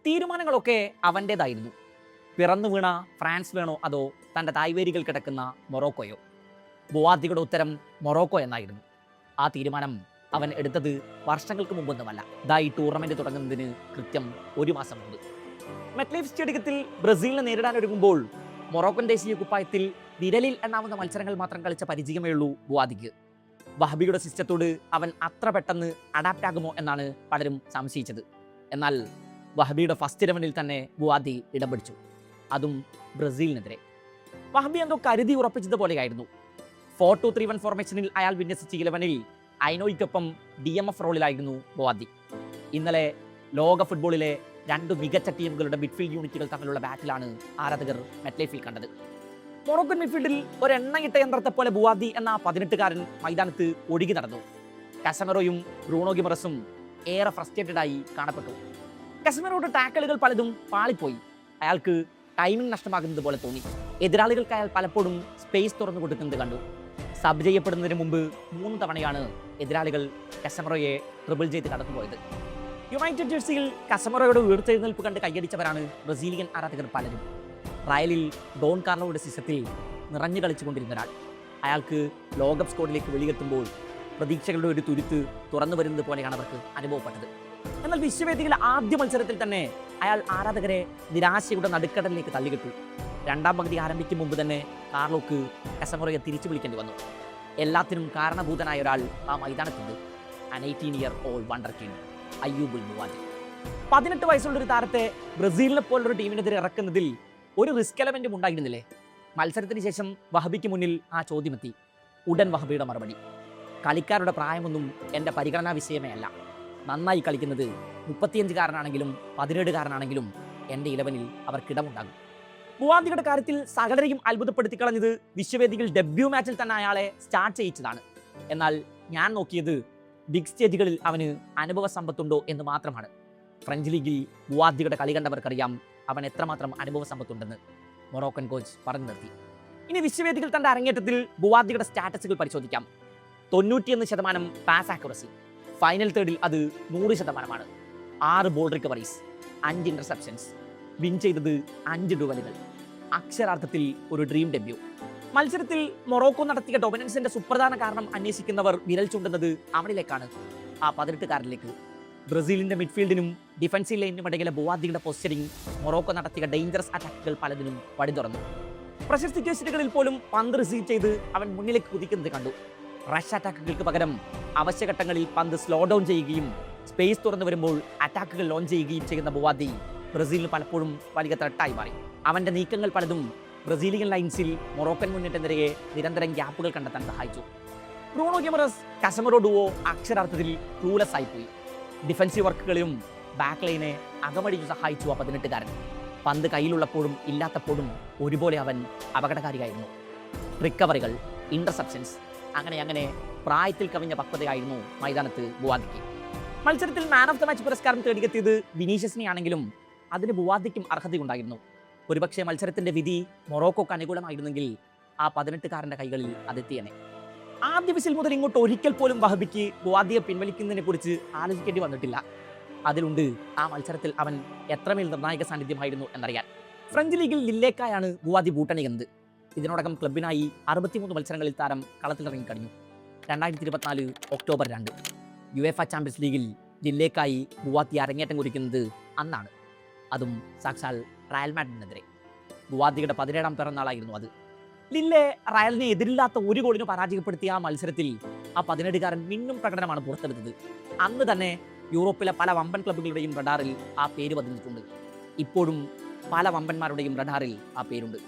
തീരുമാനങ്ങളൊക്കെ അവൻ്റേതായിരുന്നു. പിറന്നു വീണ ഫ്രാൻസ് വേണോ അതോ തൻ്റെ തായ്വേരികൾ കിടക്കുന്ന മൊറോക്കോയോ? ബുവാദിയുടെ ഉത്തരം മൊറോക്കോ എന്നായിരുന്നു. ആ തീരുമാനം അവൻ എടുത്തത് വർഷങ്ങൾക്ക് മുമ്പൊന്നുമല്ല, ഈ ടൂർണമെന്റ് തുടങ്ങുന്നതിന് കൃത്യം 1 മാസം മുമ്പ്. മെറ്റ്ലൈഫ് സ്റ്റേഡിയത്തിൽ ബ്രസീലിനെ നേരിടാൻ ഒരുങ്ങുമ്പോൾ മൊറോക്കൻ ദേശീയ കുപ്പായത്തിൽ വിരലിൽ എണ്ണാവുന്ന മത്സരങ്ങൾ മാത്രം കളിച്ച പരിചയമേ ഉള്ളൂ ബുവാദിക്ക്. വഹബിയുടെ സിസ്റ്റത്തോട് അവൻ അത്ര പെട്ടെന്ന് അഡാപ്റ്റ് ആകുമോ എന്നാണ് പലരും സംശയിച്ചത്. എന്നാൽ വഹബിയുടെ ഫസ്റ്റ് 11-ൽ തന്നെ ബുവാദി ഇടം പിടിച്ചു, അതും ബ്രസീലിനെതിരെ. വഹബി എന്തോ കരുതി ഉറപ്പിച്ചതുപോലെയായിരുന്നു. 4-2-3-1 ഫോർമേഷനിൽ അയാൾ വിന്യസിച്ച 11-ൽ ഐനോയ്ക്കൊപ്പം DMF റോളിലായിരുന്നു ബുവാദി. ഇന്നലെ ലോക ഫുട്ബോളിലെ 2 മികച്ച ടീമുകളുടെ മിഡ്ഫീൽഡ് യൂണിറ്റുകൾ തമ്മിലുള്ള ബാറ്റിലാണ് ആരാധകർ മെറ്റ്ലൈഫിൽ കണ്ടത്. മൊറോക്കൻ മിഡ്ഫീൽഡിൽ ഒരെണ്ണയിട്ട യന്ത്രത്തെ പോലെ ബുവാദി എന്ന 18-കാരൻ മൈതാനത്ത് ഒഴുകി നടന്നു. കസമെറോയും ബ്രൂണോ ഗിമറസും ഏറെ ഫ്രസ്ട്രേറ്റഡായി കാണപ്പെട്ടു. കസമെറോയുടെ ടാക്കലുകൾ പലതും പാളിപ്പോയി. അയാൾക്ക് ടൈമിംഗ് നഷ്ടമാകുന്നത് പോലെ തോന്നി. എതിരാളികൾക്ക് അയാൾ പലപ്പോഴും സ്പേസ് തുറന്നു കൊടുക്കുന്നത് കണ്ടു. സബ് ചെയ്യപ്പെടുന്നതിന് മുമ്പ് 3 തവണയാണ് എതിരാളികൾ കസമെറോയെ ട്രിബിൾ ചെയ്ത് കടന്നുപോയത്. യുണൈറ്റഡ് ജേഴ്സിയിൽ കസമെറോയുടെ ഉയർത്തെഴുന്നേൽപ്പ് കണ്ട് കൈയടിച്ചവരാണ് ബ്രസീലിയൻ ആരാധകർ പലരും. റയലിൽ ഡോൺ കാർലോയുടെ സിസ്റ്റത്തിൽ നിറഞ്ഞു കളിച്ചുകൊണ്ടിരുന്ന ഒരാൾ. അയാൾക്ക് ലോകകപ്പ് സ്ക്വാഡിലേക്ക് വെളിയെത്തുമ്പോൾ പ്രതീക്ഷകളുടെ ഒരു തുരുത്ത് തുറന്നു വരുന്നത് പോലെയാണ് അവർക്ക് അനുഭവപ്പെട്ടത്. എന്നാൽ വിശ്വവേദിയിലെ ആദ്യ മത്സരത്തിൽ തന്നെ അയാൾ ആരാധകരെ നിരാശയുടെ നടുക്കടലിലേക്ക് തള്ളികിട്ടു. 2ാം പകുതി ആരംഭിക്കും മുമ്പ് തന്നെ കാർലോക്ക് കസമെറോയെ തിരിച്ചു വിളിക്കേണ്ടി വന്നു. എല്ലാത്തിനും കാരണഭൂതനായ ഒരാൾ ആ മൈതാനത്തുണ്ട്. 18-year-old wonder king അയ്യൂബുൽ ബുവാദി. 18 വയസ്സുള്ള ഒരു താരത്തെ ബ്രസീലിനെ പോലൊരു ടീമിനെതിരെ ഇറക്കുന്നതിൽ ഒരു റിസ്ക് എലമെന്റും ഉണ്ടായിരുന്നില്ലേ? മത്സരത്തിന് ശേഷം വഹബിക്ക് മുന്നിൽ ആ ചോദ്യമെത്തി. ഉടൻ വഹബിയുടെ മറുപടി: കളിക്കാരുടെ പ്രായമൊന്നും എൻ്റെ പരിഗണനാ വിഷയമേ അല്ല. നന്നായി കളിക്കുന്നത് 35-കാരനാണെങ്കിലും 17-കാരനാണെങ്കിലും എൻ്റെ 11-ൽ അവർക്കിടമുണ്ടാകും. ബുവാദിയുടെ കാര്യത്തിൽ സകലരെയും അത്ഭുതപ്പെടുത്തി കളഞ്ഞത് വിശ്വവേദികൾ ഡെബ്യൂ മാച്ചിൽ തന്നെ അയാളെ സ്റ്റാർട്ട് ചെയ്യിച്ചതാണ്. എന്നാൽ ഞാൻ നോക്കിയത് ബിഗ് സ്റ്റേജുകളിൽ അവന് അനുഭവ സമ്പത്തുണ്ടോ എന്ന് മാത്രമാണ്. ഫ്രഞ്ച് ലീഗിൽ ബുവാദിയുടെ കളി കണ്ടവർക്കറിയാം അവൻ എത്രമാത്രം അനുഭവ സമ്പത്തുണ്ടെന്ന്. മൊറോക്കൻ കോച്ച് പറഞ്ഞു നിർത്തി. ഇനി വിശ്വവേദികൾ തന്റെ അരങ്ങേറ്റത്തിൽ ബുവാദിയുടെ സ്റ്റാറ്റസുകൾ പരിശോധിക്കാം. 91% പാസ് ആക്യുറസി, ഫൈനൽ തേർഡിൽ അത് 100%. 6 ബോൾ റിക്കവറീസ്, 5 ഇന്റർസെപ്ഷൻസ്, വിൻ ചെയ്തത് 5 ഡുവലുകൾ. അക്ഷരാർത്ഥത്തിൽ ഒരു ഡ്രീം ഡെബ്യൂ. മത്സരത്തിൽ മൊറോക്കോ നടത്തിയ ഡൊമിനൻസിന്റെ സുപ്രധാന കാരണം അന്വേഷിക്കുന്നവർ വിരൽ ചൂണ്ടുന്നത് അവനിലേക്കാണ്, ആ 18-കാരനിലേക്ക്. ബ്രസീലിന്റെ മിഡ്ഫീൽഡിനും ഡിഫൻസീവ് ലൈനിനും ഇടയിലെ ബുവാദിയുടെ പോസ്റ്ററിംഗ് മൊറോക്കോ നടത്തിയ ഡേഞ്ചറസ് അറ്റാക്കുകൾ പലതിനും വഴി തുറന്നു. പ്രഷർ സിറ്റുവേഷനുകളിൽ പോലും പന്ത് റിസീവ് ചെയ്ത് അവൻ മുന്നിലേക്ക് കുതിക്കുന്നത് കണ്ടു. റഷ് അറ്റാക്കുകൾക്ക് പകരം അവശ്യഘട്ടങ്ങളിൽ പന്ത് സ്ലോ ഡൗൺ ചെയ്യുകയും സ്പേസ് തുറന്നു വരുമ്പോൾ അറ്റാക്കുകൾ ലോഞ്ച് ചെയ്യുകയും ചെയ്യുന്ന ബുവാദി ബ്രസീലിന് പലപ്പോഴും വലിയ ത്രെട്ടായി മാറി. അവന്റെ നീക്കങ്ങൾ പലതും ബ്രസീലിയൻ ലൈൻസിൽ മൊറോക്കൻ മുന്നേറ്റത്തിനെതിരെ നിരന്തരം ഗ്യാപ്പുകൾ കണ്ടെത്താൻ സഹായിച്ചു. ബ്രൂണോ ഗിമറസ് കസമെറോ ഡുവോ അക്ഷരാർത്ഥത്തിൽ ക്ലൂലെസ് ആയിപ്പോയി. ഡിഫൻസീവ് വർക്കുകളിലും ബാക്ക് ലൈനെ അകമടിച്ചു സഹായിച്ചു ആ 18-കാരൻ. പന്ത് കയ്യിലുള്ളപ്പോഴും ഇല്ലാത്തപ്പോഴും ഒരുപോലെ അവൻ അപകടകാരിയായിരുന്നു. റിക്കവറികൾ, ഇന്റർസെപ്ഷൻസ്, അങ്ങനെ പ്രായത്തിൽ കവിഞ്ഞ പക്വതയായിരുന്നു മൈതാനത്ത് ബുവാദിക്ക്. മത്സരത്തിൽ മാൻ ഓഫ് ദ മാച്ച് പുരസ്കാരം തേടിയെത്തിയത് വിനീഷ്യസിനെയാണെങ്കിലും അതിന് ബുവാദിക്കും അർഹതയുണ്ടായിരുന്നു. ഒരുപക്ഷെ മത്സരത്തിന്റെ വിധി മൊറോക്കോക്ക് അനുകൂലമായിരുന്നെങ്കിൽ ആ 18-കാരന്റെ കൈകളിൽ അതെത്തിയനെ. ആദ്യ വിസിൽ മുതൽ ഇങ്ങോട്ട് ഒരിക്കൽ പോലും വഹബിക്ക് ബുവാദിയെ പിൻവലിക്കുന്നതിനെ കുറിച്ച് ആലോചിക്കേണ്ടി വന്നിട്ടില്ല. അതിലുണ്ട് ആ മത്സരത്തിൽ അവൻ എത്രമേൽ നിർണായക സാന്നിധ്യമായിരുന്നു എന്നറിയാൻ. ഫ്രഞ്ച് ലീഗിൽ ലില്ലേക്കായാണ് ബുവാദി ബൂട്ടണിയുന്നത്. ഇതിനോടകം ക്ലബിനായി 63 മത്സരങ്ങളിൽ താരം കളത്തിലിറങ്ങി കഴിഞ്ഞു. 2024 ഒക്ടോബർ 2 യുവേഫ ചാമ്പ്യൻസ് ലീഗിൽ ലില്ലേക്കായി ബുവാദി അരങ്ങേറ്റം കുറിക്കുന്നത് അന്നാണ്. അതും സാക്ഷാൽ റയൽ മാഡ്രിഡിനെതിരെ. ബുവാദിയുടെ 17ാം പിറന്നാളായിരുന്നു അത്. ലില്ലെ റയലിനെ എതിരില്ലാത്ത ഒരു ഗോളിന് പരാജയപ്പെടുത്തിയ ആ മത്സരത്തിൽ ആ 17-കാരൻ മിന്നും പ്രകടനമാണ് പുറത്തെടുത്തത്. അന്ന് തന്നെ യൂറോപ്പിലെ പല വമ്പൻ ക്ലബ്ബുകളുടെയും റഡാറിൽ ആ പേര് പതിഞ്ഞിട്ടുണ്ട്. ഇപ്പോഴും പല വമ്പന്മാരുടെയും റഡാറിൽ ആ പേരുണ്ട്.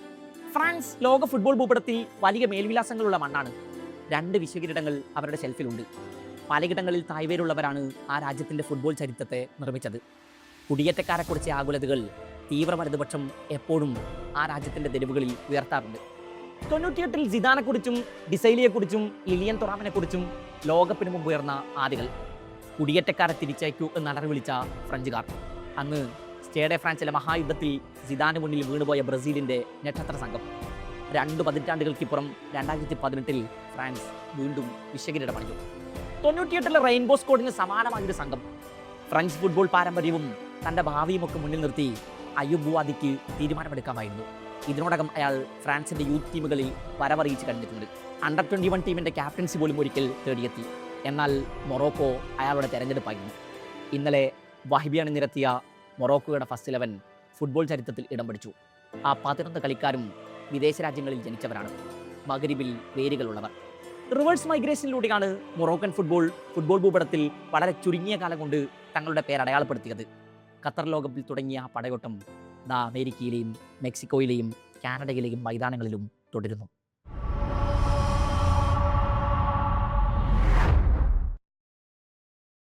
ഫ്രാൻസ് ലോക ഫുട്ബോൾ ഭൂപടത്തിൽ വലിയ മേൽവിലാസങ്ങളുള്ള മണ്ണാണ്. 2 വിശ്വകിരീടങ്ങൾ അവരുടെ ഷെൽഫിലുണ്ട്. പലയിടങ്ങളിൽ തായ്വേരുള്ളവരാണ് ആ രാജ്യത്തിന്റെ ഫുട്ബോൾ ചരിത്രത്തെ നിർമ്മിച്ചത്. കുടിയേറ്റക്കാരെക്കുറിച്ച് ആകുലതകൾ തീവ്ര വലതുപക്ഷം എപ്പോഴും ആ രാജ്യത്തിന്റെ തെരുവുകളിൽ ഉയർത്താറുണ്ട്. 98-ൽ സിദാനെക്കുറിച്ചും ഡിസൈലിയെക്കുറിച്ചും ലിലിയൻ തുറാമിനെക്കുറിച്ചും ലോകകപ്പിന് മുമ്പ് ഉയർന്ന ആദികൾ. കുടിയേറ്റക്കാരെ തിരിച്ചയക്കൂ എന്ന് അലറി വിളിച്ച ഫ്രഞ്ചുകാർ. അന്ന് സ്റ്റേഡെ ഫ്രാൻസിലെ മഹായുദ്ധത്തിൽ സിദാന് മുന്നിൽ വീണുപോയ ബ്രസീലിന്റെ നക്ഷത്ര സംഘം. 2 പതിറ്റാണ്ടുകൾക്കിപ്പുറം 2018-ൽ ഫ്രാൻസ് വീണ്ടും വിശ്വകിരീടം അണിഞ്ഞു. 98-ലെ റെയിൻബോ സ്ക്വാഡിന് സമാനമായൊരു സംഘം. ഫ്രഞ്ച് ഫുട്ബോൾ പാരമ്പര്യവും തൻ്റെ ഭാവിയുമൊക്കെ മുന്നിൽ നിർത്തി അയ്യൂബ് ബുവാദിക്ക് തീരുമാനമെടുക്കാമായിരുന്നു. ഇതിനോടകം അയാൾ ഫ്രാൻസിൻ്റെ യൂത്ത് ടീമുകളിൽ വരവറിയിച്ച് കഴിഞ്ഞിട്ടുണ്ട്. അണ്ടർ 21 ടീമിൻ്റെ ക്യാപ്റ്റൻസി പോലും ഒരിക്കൽ തേടിയെത്തി. എന്നാൽ മൊറോക്കോ അയാളുടെ തെരഞ്ഞെടുപ്പായിരുന്നു. ഇന്നലെ വഹിബി അണിനിരത്തിയ മൊറോക്കോയുടെ ഫസ്റ്റ് 11 ഫുട്ബോൾ ചരിത്രത്തിൽ ഇടം പിടിച്ചു. ആ 11 കളിക്കാരും വിദേശ രാജ്യങ്ങളിൽ ജനിച്ചവരാണ്, മഗ്രിബിൽ വേരുകളുള്ളവർ. റിവേഴ്സ് മൈഗ്രേഷനിലൂടെയാണ് മൊറോക്കൻ ഫുട്ബോൾ ഭൂപടത്തിൽ വളരെ ചുരുങ്ങിയ കാലം കൊണ്ട് തങ്ങളുടെ പേര് അടയാളപ്പെടുത്തിയത്. ഖത്തർ ലോകകപ്പിൽ തുടങ്ങിയ പടയോട്ടം അമേരിക്കയിലെയും മെക്സിക്കോയിലെയും കാനഡയിലെയും മൈതാനങ്ങളിലും തുടരുന്നു.